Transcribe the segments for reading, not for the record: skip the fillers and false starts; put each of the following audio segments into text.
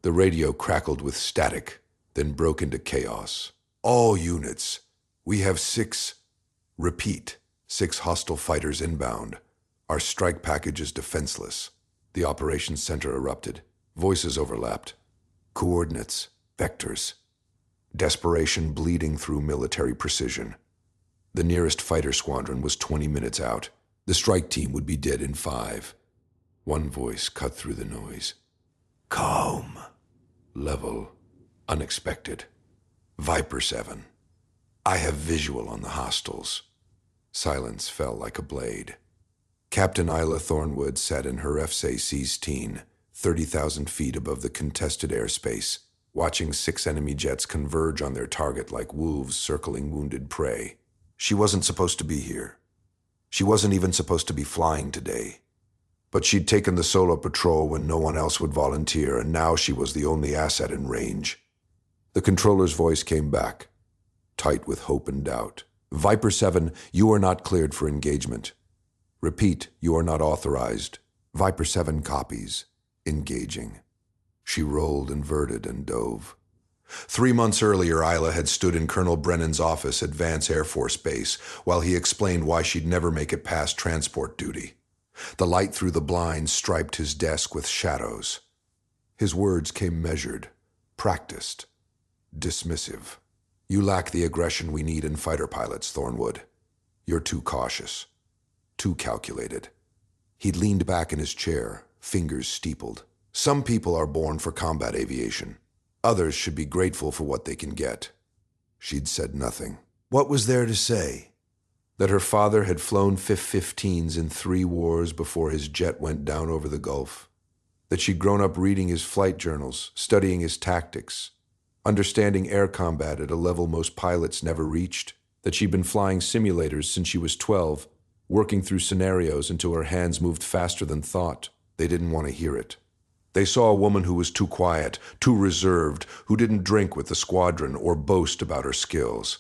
The radio crackled with static, then broke into chaos. All units. We have 6. Repeat. 6 hostile fighters inbound. Our strike package is defenseless. The operations center erupted. Voices overlapped. Coordinates. Vectors. Desperation bleeding through military precision. The nearest fighter squadron was 20 minutes out. The strike team would be dead in 5. One voice cut through the noise. Calm. Level. Unexpected. Viper 7. I have visual on the hostiles. Silence fell like a blade. Captain Isla Thornwood sat in her F-16, 30,000 feet above the contested airspace, watching 6 enemy jets converge on their target like wolves circling wounded prey. She wasn't supposed to be here. She wasn't even supposed to be flying today. But she'd taken the solo patrol when no one else would volunteer, and now she was the only asset in range. The controller's voice came back, tight with hope and doubt. Viper 7, you are not cleared for engagement. Repeat, you are not authorized. Viper 7 copies. Engaging. She rolled, inverted, and dove. 3 months earlier, Isla had stood in Colonel Brennan's office at Vance Air Force Base while he explained why she'd never make it past transport duty. The light through the blinds striped his desk with shadows. His words came measured, practiced, dismissive. You lack the aggression we need in fighter pilots, Thornwood. You're too cautious, too calculated. He'd leaned back in his chair, fingers steepled. Some people are born for combat aviation. Others should be grateful for what they can get. She'd said nothing. What was there to say? That her father had flown F-15s in 3 wars before his jet went down over the Gulf. That she'd grown up reading his flight journals, studying his tactics, understanding air combat at a level most pilots never reached. That she'd been flying simulators since she was 12, working through scenarios until her hands moved faster than thought. They didn't want to hear it. They saw a woman who was too quiet, too reserved, who didn't drink with the squadron or boast about her skills,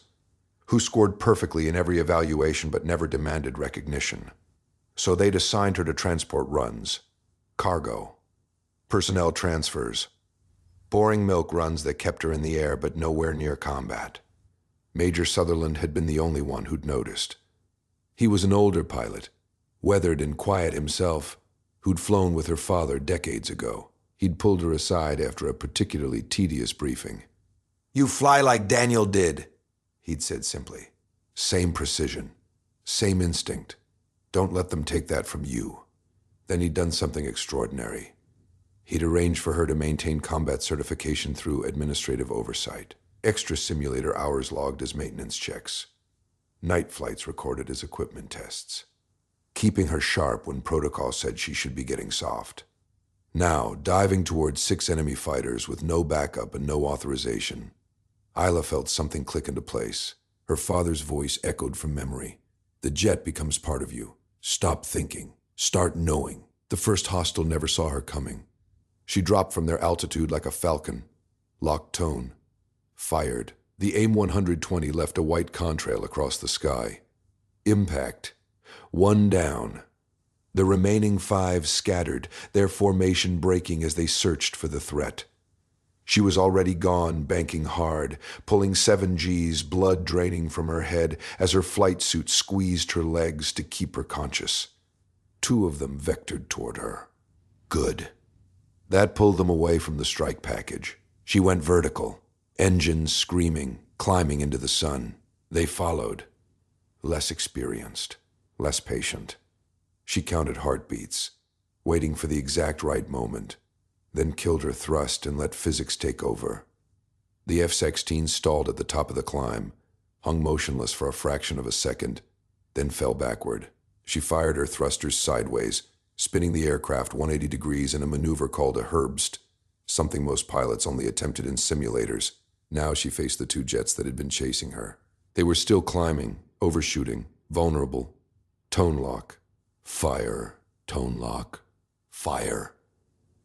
who scored perfectly in every evaluation but never demanded recognition. So they'd assigned her to transport runs, cargo, personnel transfers, boring milk runs that kept her in the air but nowhere near combat. Major Sutherland had been the only one who'd noticed. He was an older pilot, weathered and quiet himself, who'd flown with her father decades ago. He'd pulled her aside after a particularly tedious briefing. "You fly like Daniel did," he'd said simply. "Same precision, same instinct. Don't let them take that from you." Then he'd done something extraordinary. He'd arranged for her to maintain combat certification through administrative oversight. Extra simulator hours logged as maintenance checks. Night flights recorded as equipment tests. Keeping her sharp when protocol said she should be getting soft. Now, diving towards 6 enemy fighters with no backup and no authorization, Isla felt something click into place. Her father's voice echoed from memory. The jet becomes part of you. Stop thinking. Start knowing. The first hostile never saw her coming. She dropped from their altitude like a falcon. Locked tone. Fired. The AIM-120 left a white contrail across the sky. Impact. 1 down. The remaining 5 scattered, their formation breaking as they searched for the threat. She was already gone, banking hard, pulling 7 Gs, blood draining from her head as her flight suit squeezed her legs to keep her conscious. 2 of them vectored toward her. Good. That pulled them away from the strike package. She went vertical, engines screaming, climbing into the sun. They followed. Less experienced, less patient. She counted heartbeats, waiting for the exact right moment, then killed her thrust and let physics take over. The F-16 stalled at the top of the climb, hung motionless for a fraction of a second, then fell backward. She fired her thrusters sideways, spinning the aircraft 180 degrees in a maneuver called a Herbst, something most pilots only attempted in simulators. Now she faced the 2 jets that had been chasing her. They were still climbing, overshooting, vulnerable. Tone lock. Fire. Tone lock. Fire.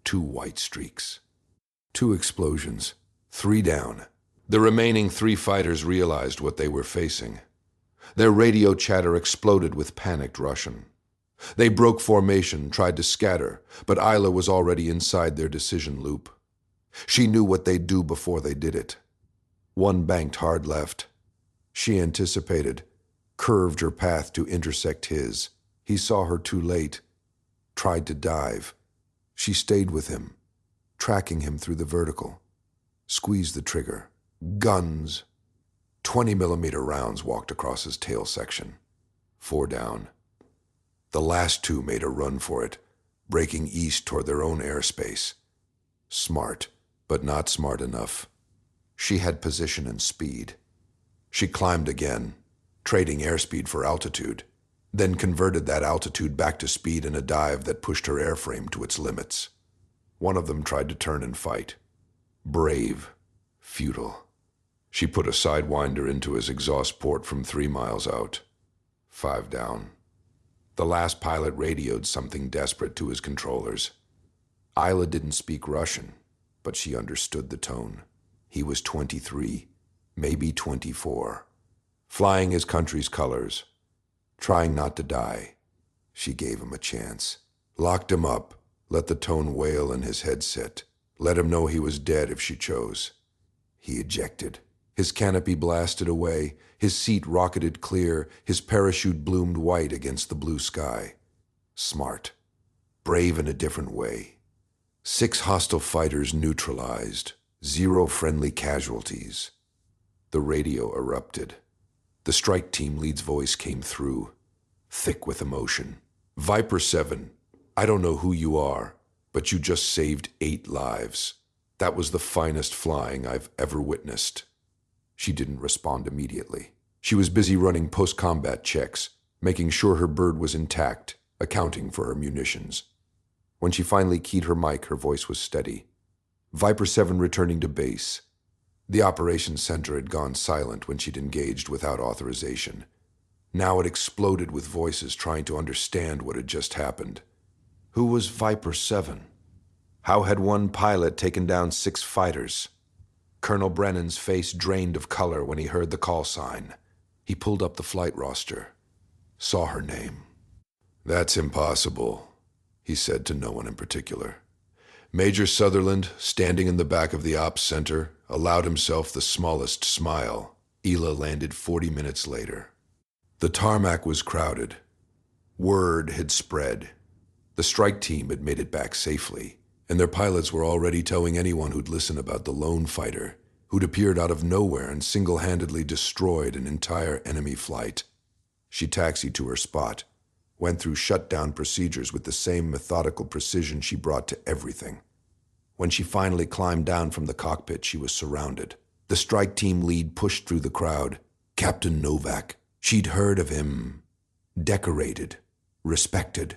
2 white streaks. 2 explosions. 3 down. The remaining 3 fighters realized what they were facing. Their radio chatter exploded with panicked Russian. They broke formation, tried to scatter, but Isla was already inside their decision loop. She knew what they'd do before they did it. One banked hard left. She anticipated, curved her path to intersect his. He saw her too late, tried to dive. She stayed with him, tracking him through the vertical. Squeezed the trigger. Guns. 20-millimeter rounds walked across his tail section. 4 down. The last 2 made a run for it, breaking east toward their own airspace. Smart, but not smart enough. She had position and speed. She climbed again, trading airspeed for altitude, then converted that altitude back to speed in a dive that pushed her airframe to its limits. One of them tried to turn and fight. Brave, futile. She put a sidewinder into his exhaust port from 3 miles out. 5 down. The last pilot radioed something desperate to his controllers. Isla didn't speak Russian, but she understood the tone. He was 23, maybe 24, flying his country's colors, trying not to die. She gave him a chance. Locked him up, let the tone wail in his headset, let him know he was dead if she chose. He ejected. His canopy blasted away, his seat rocketed clear, his parachute bloomed white against the blue sky. Smart. Brave in a different way. 6 hostile fighters neutralized, 0 friendly casualties. The radio erupted. The strike team lead's voice came through, thick with emotion. Viper 7, I don't know who you are, but you just saved 8 lives. That was the finest flying I've ever witnessed. She didn't respond immediately. She was busy running post-combat checks, making sure her bird was intact, accounting for her munitions. When she finally keyed her mic, her voice was steady. Viper 7 returning to base. The operations center had gone silent when she'd engaged without authorization. Now it exploded with voices trying to understand what had just happened. Who was Viper 7? How had one pilot taken down 6 fighters? Colonel Brennan's face drained of color when he heard the call sign. He pulled up the flight roster. Saw her name. That's impossible, he said to no one in particular. Major Sutherland, standing in the back of the ops center, allowed himself the smallest smile. Isla landed 40 minutes later. The tarmac was crowded. Word had spread. The strike team had made it back safely, and their pilots were already telling anyone who'd listen about the lone fighter, who'd appeared out of nowhere and single-handedly destroyed an entire enemy flight. She taxied to her spot, went through shutdown procedures with the same methodical precision she brought to everything. When she finally climbed down from the cockpit, she was surrounded. The strike team lead pushed through the crowd. Captain Novak. She'd heard of him. Decorated. Respected.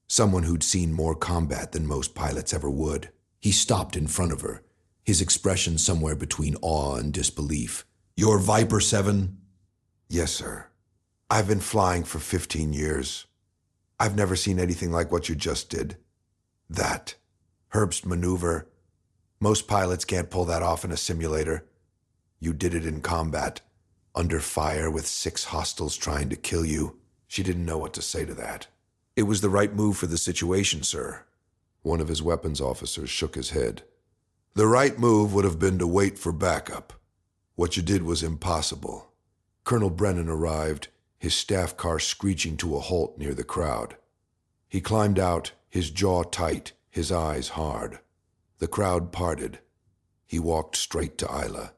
Someone who'd seen more combat than most pilots ever would. He stopped in front of her, his expression somewhere between awe and disbelief. "You're Viper 7?" "Yes, sir. I've been flying for 15 years. I've never seen anything like what you just did. That Herbst maneuver. Most pilots can't pull that off in a simulator. You did it in combat, under fire with 6 hostiles trying to kill you." She didn't know what to say to that. "It was the right move for the situation, sir." One of his weapons officers shook his head. "The right move would have been to wait for backup. What you did was impossible." Colonel Brennan arrived, his staff car screeching to a halt near the crowd. He climbed out, his jaw tight, his eyes hard. The crowd parted. He walked straight to Isla.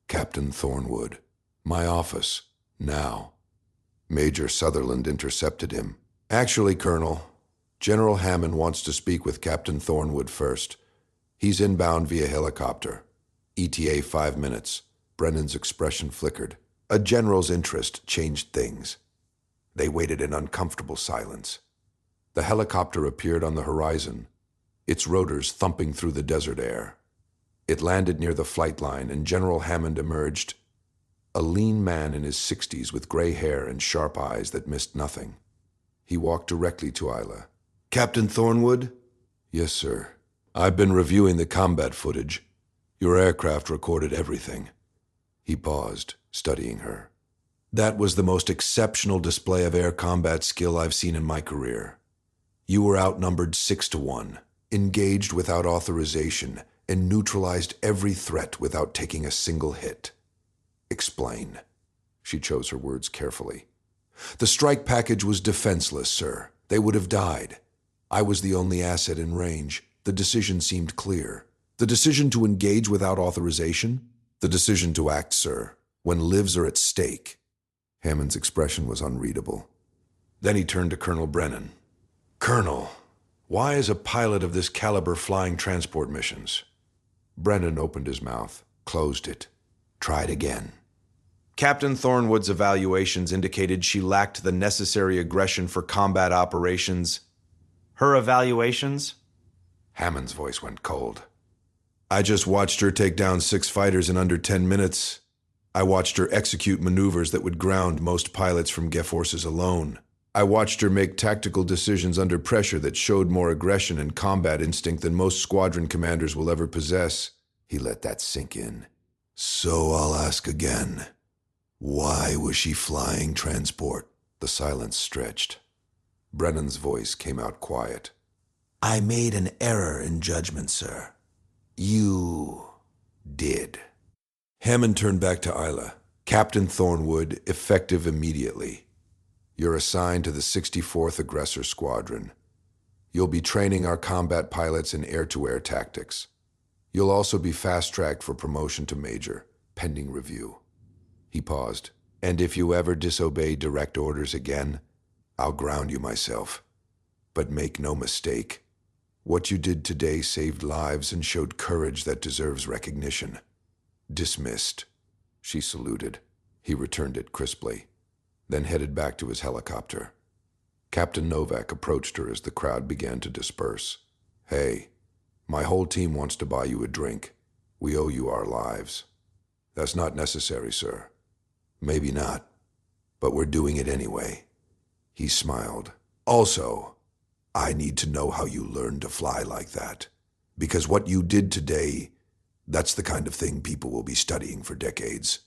"Captain Thornwood. My office. Now." Major Sutherland intercepted him. "Actually, Colonel, General Hammond wants to speak with Captain Thornwood first. He's inbound via helicopter. ETA 5 minutes. Brennan's expression flickered. A general's interest changed things. They waited in uncomfortable silence. The helicopter appeared on the horizon, its rotors thumping through the desert air. It landed near the flight line, and General Hammond emerged, a lean man in his 60s with gray hair and sharp eyes that missed nothing. He walked directly to Isla. "Captain Thornwood?" "Yes, sir. I've been reviewing the combat footage. Your aircraft recorded everything." He paused, studying her. "That was the most exceptional display of air combat skill I've seen in my career. You were outnumbered 6 to 1, engaged without authorization, and neutralized every threat without taking a single hit. Explain. She chose her words carefully. The strike package was defenseless, sir. They would have died. I was the only asset in range. The decision seemed clear. The decision to engage without authorization? The decision to act, sir, when lives are at stake. Hammond's expression was unreadable. Then he turned to Colonel Brennan. Colonel, why is a pilot of this caliber flying transport missions? Brennan opened his mouth, closed it, tried again. Captain Thornwood's evaluations indicated she lacked the necessary aggression for combat operations. Her evaluations? Hammond's voice went cold. I just watched her take down 6 fighters in under 10 minutes. I watched her execute maneuvers that would ground most pilots from G-forces alone. I watched her make tactical decisions under pressure that showed more aggression and combat instinct than most squadron commanders will ever possess. He let that sink in. So I'll ask again. Why was she flying transport? The silence stretched. Brennan's voice came out quiet. I made an error in judgment, sir. You did. Hammond turned back to Isla. Captain Thornwood, effective immediately. You're assigned to the 64th Aggressor Squadron. You'll be training our combat pilots in air-to-air tactics. You'll also be fast-tracked for promotion to Major, pending review. He paused. And if you ever disobey direct orders again, I'll ground you myself. But make no mistake, what you did today saved lives and showed courage that deserves recognition. Dismissed. She saluted. He returned it crisply, then headed back to his helicopter. Captain Novak approached her as the crowd began to disperse. Hey, my whole team wants to buy you a drink. We owe you our lives. That's not necessary, sir. Maybe not, but we're doing it anyway. He smiled. Also, I need to know how you learned to fly like that. Because what you did today, that's the kind of thing people will be studying for decades.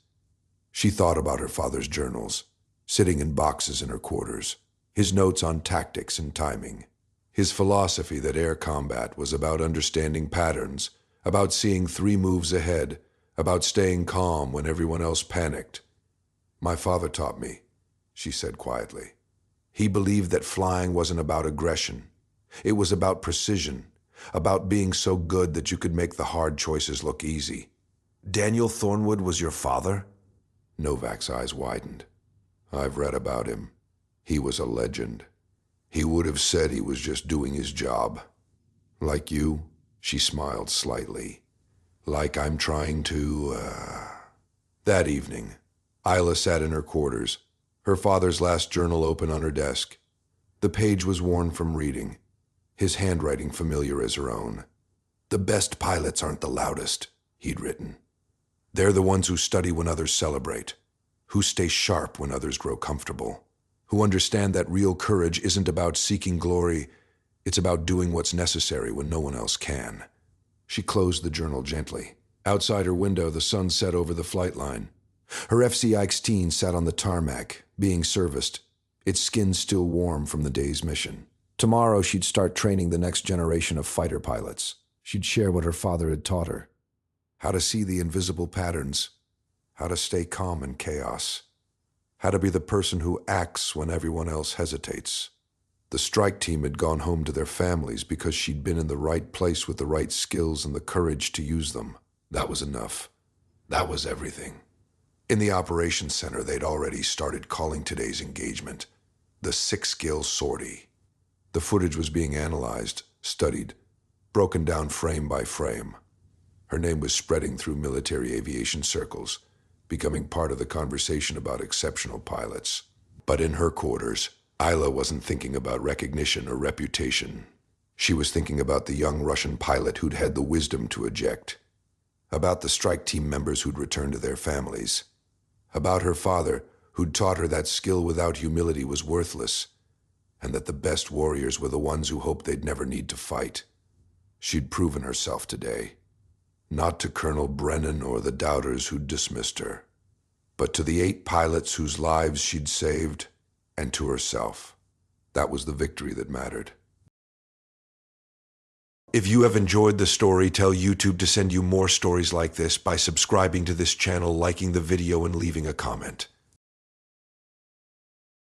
She thought about her father's journals, sitting in boxes in her quarters, his notes on tactics and timing, his philosophy that air combat was about understanding patterns, about seeing 3 moves ahead, about staying calm when everyone else panicked. My father taught me, she said quietly. He believed that flying wasn't about aggression. It was about precision, about being so good that you could make the hard choices look easy. Daniel Thornwood was your father? Novak's eyes widened. I've read about him. He was a legend. He would have said he was just doing his job. Like you? She smiled slightly. Like I'm trying to, That evening, Isla sat in her quarters, her father's last journal open on her desk. The page was worn from reading, his handwriting familiar as her own. The best pilots aren't the loudest, he'd written. They're the ones who study when others celebrate, who stay sharp when others grow comfortable, who understand that real courage isn't about seeking glory, it's about doing what's necessary when no one else can. She closed the journal gently. Outside her window, the sun set over the flight line. Her FC-16 sat on the tarmac, being serviced, its skin still warm from the day's mission. Tomorrow she'd start training the next generation of fighter pilots. She'd share what her father had taught her. How to see the invisible patterns. How to stay calm in chaos. How to be the person who acts when everyone else hesitates. The strike team had gone home to their families because she'd been in the right place with the right skills and the courage to use them. That was enough. That was everything. In the operations center, they'd already started calling today's engagement the 6-skill sortie. The footage was being analyzed, studied, broken down frame by frame. Her name was spreading through military aviation circles, becoming part of the conversation about exceptional pilots. But in her quarters, Isla wasn't thinking about recognition or reputation. She was thinking about the young Russian pilot who'd had the wisdom to eject, about the strike team members who'd returned to their families, about her father who'd taught her that skill without humility was worthless, and that the best warriors were the ones who hoped they'd never need to fight. She'd proven herself today, not to Colonel Brennan or the doubters who'd dismissed her, but to the 8 pilots whose lives she'd saved, and to herself. That was the victory that mattered. If you have enjoyed the story, tell YouTube to send you more stories like this by subscribing to this channel, liking the video, and leaving a comment.